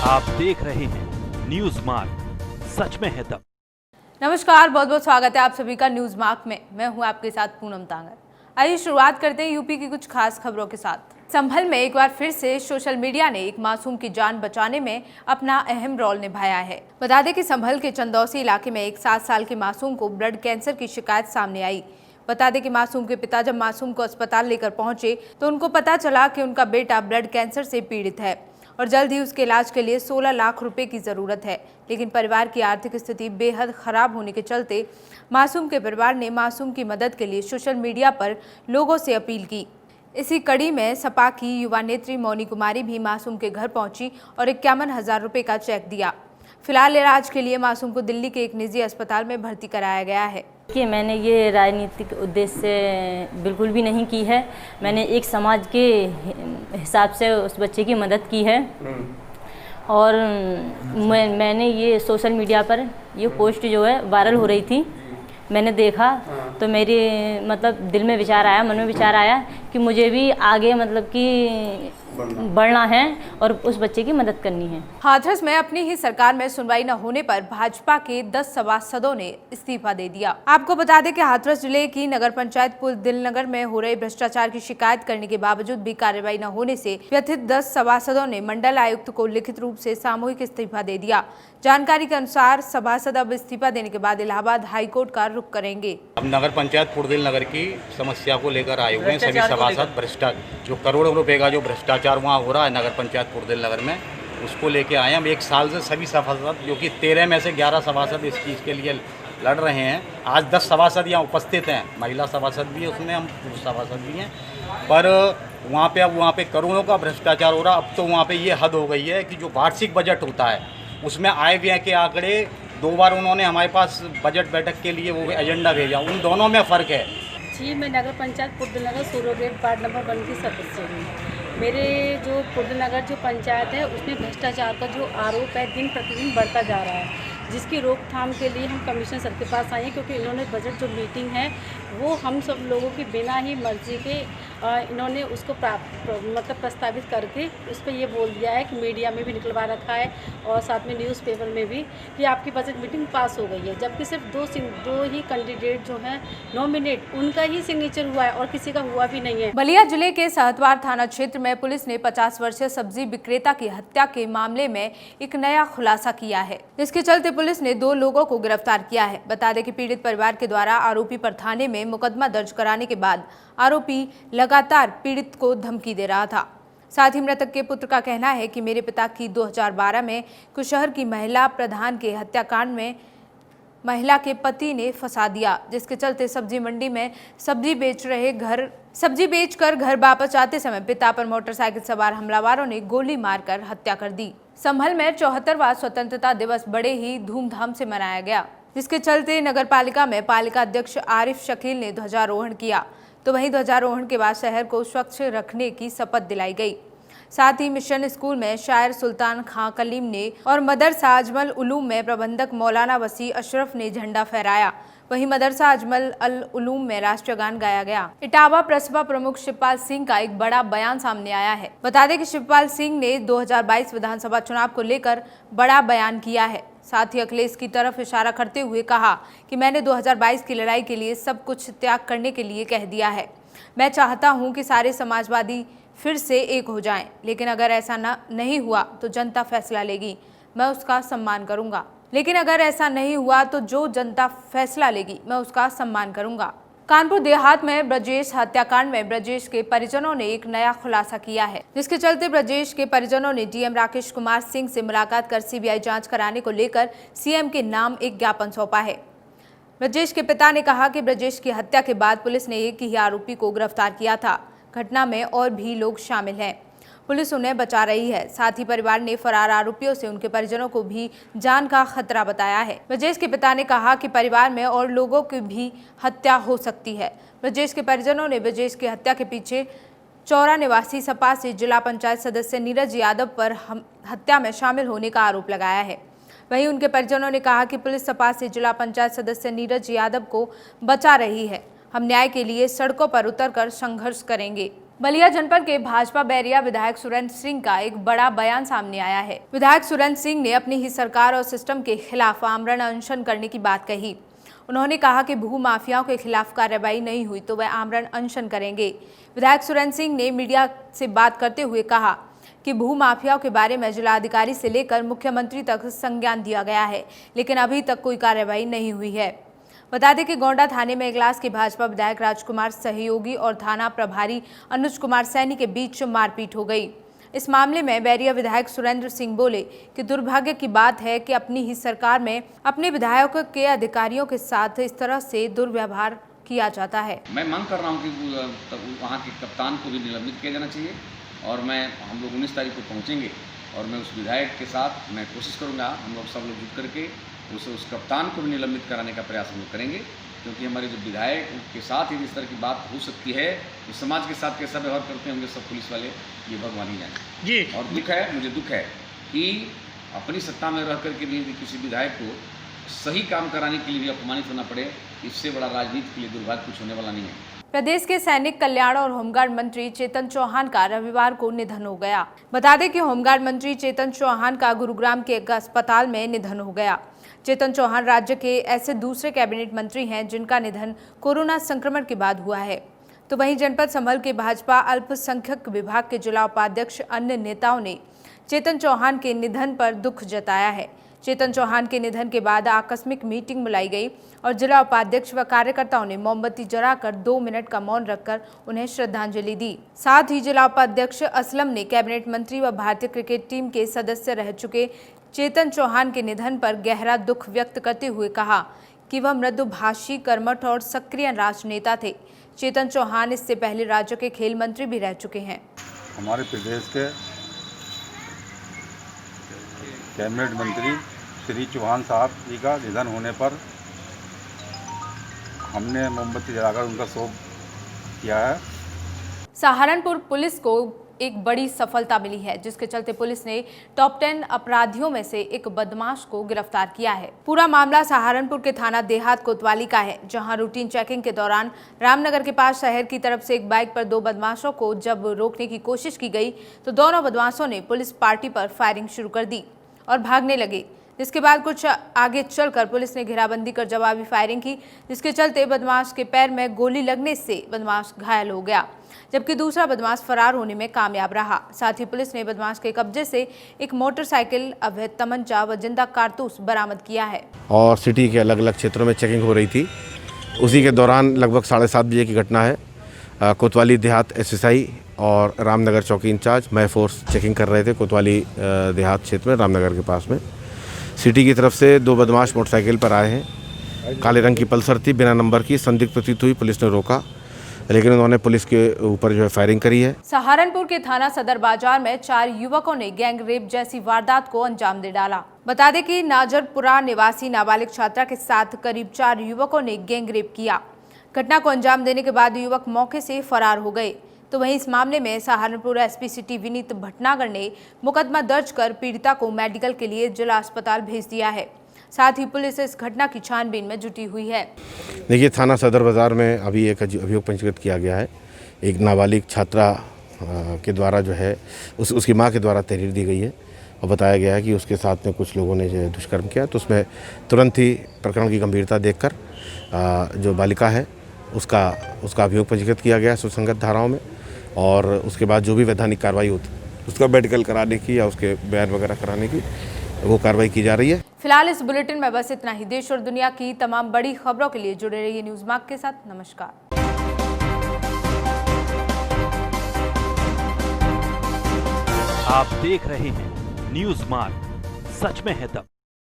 आप देख रहे हैं न्यूज मार्क, सच में है दम। नमस्कार, बहुत बहुत स्वागत है आप सभी का न्यूज मार्क में। मैं हूं आपके साथ पूनम तांगर। आइए शुरुआत करते हैं यूपी की कुछ खास खबरों के साथ। संभल में एक बार फिर से सोशल मीडिया ने एक मासूम की जान बचाने में अपना अहम रोल निभाया है। बता दें कि संभल के चंदौसी इलाके में एक 7 साल के मासूम को ब्लड कैंसर की शिकायत सामने आई। बता दें कि मासूम के पिता जब मासूम को अस्पताल लेकर पहुंचे तो उनको पता चला कि उनका बेटा ब्लड कैंसर से पीड़ित है और जल्द ही उसके इलाज के लिए 16 लाख रुपए की जरूरत है। लेकिन परिवार की आर्थिक स्थिति बेहद खराब होने के चलते मासूम के परिवार ने मासूम की मदद के लिए सोशल मीडिया पर लोगों से अपील की। इसी कड़ी में सपा की युवा नेत्री मौनी कुमारी भी मासूम के घर पहुंची और 51,000 रुपए का चेक दिया। फिलहाल इलाज के लिए मासूम को दिल्ली के एक निजी अस्पताल में भर्ती कराया गया है। कि मैंने ये राजनीतिक उद्देश्य से बिल्कुल भी नहीं की है। मैंने एक समाज के हिसाब से उस बच्चे की मदद की है और मैंने ये सोशल मीडिया पर ये पोस्ट जो है वायरल हो रही थी, मैंने देखा तो मेरे मतलब दिल में विचार आया, मन में विचार आया कि मुझे भी आगे मतलब कि बढ़ना है और उस बच्चे की मदद करनी है। हाथरस में अपनी ही सरकार में सुनवाई न होने पर भाजपा के 10 सभासदों ने इस्तीफा दे दिया। आपको बता दें कि हाथरस जिले की नगर पंचायत पुल दिलनगर में हो रहे भ्रष्टाचार की शिकायत करने के बावजूद भी कार्रवाई न होने से व्यथित 10 सभासदों ने मंडल आयुक्त को लिखित रूप से सामूहिक इस्तीफा दे दिया। जानकारी के अनुसार सभासद अब इस्तीफा देने के बाद इलाहाबाद हाईकोर्ट का रुख करेंगे। अब नगर पंचायत पुरदिल नगर की समस्या को लेकर आए हुए हैं सभी सभासद। भ्रष्टाचार जो करोड़ों रुपए का जो भ्रष्टाचार वहाँ हो रहा है नगर पंचायत पुरदिल नगर में, उसको लेके आए हैं। हम एक साल से सभी सभासद, जो कि 13 में से 11 सभासद इस चीज़ के लिए लड़ रहे हैं। आज 10 सभासद यहाँ उपस्थित हैं, महिला सभासद भी है उसमें, हम पुरुष सभासद भी हैं। पर वहाँ पे अब वहाँ पे करोड़ों का भ्रष्टाचार हो रहा। अब तो वहाँ पे ये हद हो गई है कि जो वार्षिक बजट होता है उसमें आय व्यय के आंकड़े 2 बार उन्होंने हमारे पास बजट बैठक के लिए वो एजेंडा भेजा, उन दोनों में फ़र्क है। जी, मैं नगर पंचायत पुरदिल नगर सूरोगेट वार्ड नंबर 1 की सदस्य हूँ। मेरे जो पुरदिल नगर जो पंचायत है उसमें भ्रष्टाचार का जो आरोप है दिन प्रतिदिन बढ़ता जा रहा है, जिसकी रोकथाम के लिए हम कमिश्नर सर के पास आए हैं, क्योंकि इन्होंने बजट जो मीटिंग है वो हम सब लोगों की बिना ही मर्जी के इन्होंने उसको मतलब प्रस्तावित करके उस पर ये बोल दिया है कि मीडिया में भी निकलवा रखा है और साथ में न्यूज़पेपर में भी कि आपकी बजट मीटिंग पास हो गई है, जबकि सिर्फ दो ही कैंडिडेट जो हैं नॉमिनेट उनका ही सिग्नेचर हुआ है और किसी का हुआ भी नहीं है। बलिया जिले के सहतवार थाना क्षेत्र में पुलिस ने 50 वर्षीय सब्जी विक्रेता की हत्या के मामले में एक नया खुलासा किया है, जिसके चलते पुलिस ने 2 लोगों को गिरफ्तार किया है। बता दें कि पीड़ित परिवार के द्वारा आरोपी पर थाने में मुकदमा दर्ज कराने के बाद आरोपी लगातार पीड़ित को धमकी दे रहा था। साथ ही मृतक के पुत्र का कहना है कि मेरे पिता की 2012 में कुशहर की महिला प्रधान के हत्याकांड में महिला के पति ने फंसा दिया, जिसके चलते सब्जी मंडी में सब्जी बेचकर घर वापस आते समय पिता पर मोटरसाइकिल सवार हमलावरों ने गोली मारकर हत्या कर दी। संभल में 74वां स्वतंत्रता दिवस बड़े ही धूमधाम से मनाया गया, जिसके चलते नगर पालिका में पालिका अध्यक्ष आरिफ शकील ने ध्वजारोहण किया, तो वहीं ध्वजारोहण के बाद शहर को स्वच्छ रखने की शपथ दिलाई गई। साथ ही मिशन स्कूल में शायर सुल्तान खां कलीम ने और मदरसा अजमल उलूम में प्रबंधक मौलाना वसी अशरफ ने झंडा फहराया। वहीं मदरसा अजमल अल उलूम में राष्ट्रीय गान गाया गया। इटावा प्रसपा प्रमुख शिवपाल सिंह का एक बड़ा बयान सामने आया है। बता दें कि शिवपाल सिंह ने 2022 विधानसभा चुनाव को लेकर बड़ा बयान किया है। साथ ही अखिलेश की तरफ इशारा करते हुए कहा कि मैंने 2022 की लड़ाई के लिए सब कुछ त्याग करने के लिए कह दिया है। मैं चाहता हूं कि सारे समाजवादी फिर से एक हो जाएं, लेकिन अगर ऐसा नहीं हुआ तो जनता फैसला लेगी, मैं उसका सम्मान करूंगा। तो जो जनता फैसला लेगी मैं उसका सम्मान करूंगा। कानपुर देहात में ब्रजेश हत्याकांड में ब्रजेश के परिजनों ने एक नया खुलासा किया है, जिसके चलते ब्रजेश के परिजनों ने डीएम राकेश कुमार सिंह से मुलाकात कर सीबीआई जांच कराने को लेकर सीएम के नाम एक ज्ञापन सौंपा है। ब्रजेश के पिता ने कहा कि ब्रजेश की हत्या के बाद पुलिस ने एक ही आरोपी को गिरफ्तार किया था। घटना में और भी लोग शामिल हैं, पुलिस उन्हें बचा रही है। साथ ही परिवार ने फरार आरोपियों से उनके परिजनों को भी जान का खतरा बताया है। ब्रजेश के पिता ने कहा कि परिवार में और लोगों की भी हत्या हो सकती है। ब्रजेश के परिजनों ने ब्रजेश की हत्या के पीछे चौरा निवासी सपा से जिला पंचायत सदस्य नीरज यादव पर हत्या में शामिल होने का आरोप लगाया है। वहीं उनके परिजनों ने कहा कि पुलिस सपा से जिला पंचायत सदस्य नीरज यादव को बचा रही है। हम न्याय के लिए सड़कों पर उतरकर संघर्ष करेंगे। बलिया जनपद के भाजपा बैरिया विधायक सुरेंद्र सिंह का एक बड़ा बयान सामने आया है। विधायक सुरेंद्र सिंह ने अपनी ही सरकार और सिस्टम के खिलाफ आमरण अनशन करने की बात कही। उन्होंने कहा कि भू माफियाओं के खिलाफ कार्रवाई नहीं हुई तो वह आमरण अनशन करेंगे। विधायक सुरेंद्र सिंह ने मीडिया से बात करते हुए कहा कि भू माफियाओं के बारे में जिलाधिकारी से लेकर मुख्यमंत्री तक संज्ञान दिया गया है, लेकिन अभी तक कोई कार्रवाई नहीं हुई है। बता दें कि गोंडा थाने में इगलास के भाजपा विधायक राजकुमार सहयोगी और थाना प्रभारी अनुज कुमार सैनी के बीच मारपीट हो गई। इस मामले में बैरिया विधायक सुरेंद्र सिंह बोले कि दुर्भाग्य की बात है कि अपनी ही सरकार में अपने विधायकों के अधिकारियों के साथ इस तरह से दुर्व्यवहार किया जाता है। मैं मांग कर रहा हूं कि वहां के कप्तान को भी निलंबित किया जाना चाहिए और हम लोग 19 तारीख को पहुंचेंगे और मैं उस विधायक के साथ मैं कोशिश करूंगा, हम लोग सब लोग जुट करके उस कप्तान को भी निलंबित कराने का प्रयास हम लोग करेंगे, क्योंकि हमारे जो विधायक के साथ यदि इस तरह की बात हो सकती है तो समाज के साथ कैसा व्यवहार करते होंगे सब पुलिस वाले, ये भगवान ही जाने जी। और मुझे दुख है कि अपनी सत्ता में रह करके भी यदि किसी विधायक को सही काम कराने के लिए भी अपमानित होना पड़े, इससे बड़ा राजनीति के लिए दुर्भाग्य कुछ होने वाला नहीं है। प्रदेश के सैनिक कल्याण और होमगार्ड मंत्री चेतन चौहान का रविवार को निधन हो गया। बता दें कि होमगार्ड मंत्री चेतन चौहान का गुरुग्राम के एक अस्पताल में निधन हो गया। चेतन चौहान राज्य के ऐसे दूसरे कैबिनेट मंत्री हैं जिनका निधन कोरोना संक्रमण के बाद हुआ है। तो वहीं जनपद संभल के भाजपा अल्पसंख्यक विभाग के जिला उपाध्यक्ष अन्य नेताओं ने चेतन चौहान के निधन पर दुख जताया है। चेतन चौहान के निधन के बाद आकस्मिक मीटिंग बुलाई गई और जिला उपाध्यक्ष व कार्यकर्ताओं ने मोमबत्ती जलाकर 2 मिनट का मौन रखकर उन्हें श्रद्धांजलि दी। साथ ही जिला उपाध्यक्ष असलम ने कैबिनेट मंत्री व भारतीय क्रिकेट टीम के सदस्य रह चुके चेतन चौहान के निधन पर गहरा दुख व्यक्त करते हुए कहा कि वह मृदुभाषी, कर्मठ और सक्रिय राजनेता थे। चेतन चौहान इससे पहले राज्य के खेल मंत्री भी रह चुके हैं। हमारे प्रदेश के कैबिनेट मंत्री श्री चौहान साहब जी का निधन होने पर हमने मोमबत्ती जलाकर उनका शोक किया है। सहारनपुर पुलिस को एक बड़ी सफलता मिली है, जिसके चलते पुलिस ने टॉप 10 अपराधियों में से एक बदमाश को गिरफ्तार किया है। पूरा मामला सहारनपुर के थाना देहात कोतवाली का है, जहां रूटीन चेकिंग के दौरान रामनगर के पास शहर की तरफ से एक बाइक पर 2 बदमाशों को जब रोकने की कोशिश की गई तो दोनों बदमाशों ने पुलिस पार्टी पर फायरिंग शुरू कर दी और भागने लगे, जिसके बाद कुछ आगे चलकर पुलिस ने घेराबंदी कर जवाबी फायरिंग की, जिसके चलते बदमाश के पैर में गोली लगने से बदमाश घायल हो गया, जबकि दूसरा बदमाश फरार होने में कामयाब रहा। साथ ही पुलिस ने बदमाश के कब्जे से एक मोटरसाइकिल, अवैध तमंचा व जिंदा कारतूस बरामद किया है। और सिटी के अलग अलग क्षेत्रों में चेकिंग हो रही थी। उसी के दौरान लगभग 7:30 बजे की घटना है। कोतवाली देहात SSI और रामनगर चौकी इंचार्ज मैं फोर्स चेकिंग कर रहे थे कोतवाली देहात क्षेत्र में, रामनगर के पास में। सिटी की तरफ से 2 बदमाश मोटरसाइकिल पर आए हैं। काले रंग की पल्सर थी, बिना नंबर की, संदिग्ध प्रतीत हुई। पुलिस ने रोका, लेकिन उन्होंने पुलिस के ऊपर जो है फायरिंग करी है। सहारनपुर के थाना सदर बाजार में 4 युवकों ने गैंग रेप जैसी वारदात को अंजाम दे डाला। बता दें कि नाजरपुरा निवासी नाबालिग छात्रा के साथ करीब 4 युवकों ने गैंग रेप किया। घटना को अंजाम देने के बाद युवक मौके से फरार हो गए। तो वहीं इस मामले में सहारनपुर SP सिटी विनीत भटनागर ने मुकदमा दर्ज कर पीड़िता को मेडिकल के लिए जिला अस्पताल भेज दिया है। साथ ही पुलिस इस घटना की छानबीन में जुटी हुई है। देखिए, थाना सदर बाजार में अभी एक अभियोग पंजीकृत किया गया है। एक नाबालिग छात्रा के द्वारा जो है उसकी मां के द्वारा तहरीर दी गई है और बताया गया है कि उसके साथ में कुछ लोगों ने जो दुष्कर्म किया। तो उसमें तुरंत ही प्रकरण की गंभीरता देखकर जो बालिका है उसका अभियोग पंजीकृत किया गया सुसंगत धाराओं में, और उसके बाद जो भी वैधानिक कार्रवाई होती उसका मेडिकल कराने की या उसके बयान वगैरह कराने की वो कार्रवाई की जा रही है। फिलहाल इस बुलेटिन में बस इतना ही। देश और दुनिया की तमाम बड़ी खबरों के लिए जुड़े रहिए न्यूज़ मार्क के साथ। नमस्कार। आप देख रहे हैं न्यूज़ मार्क, सच में है दम।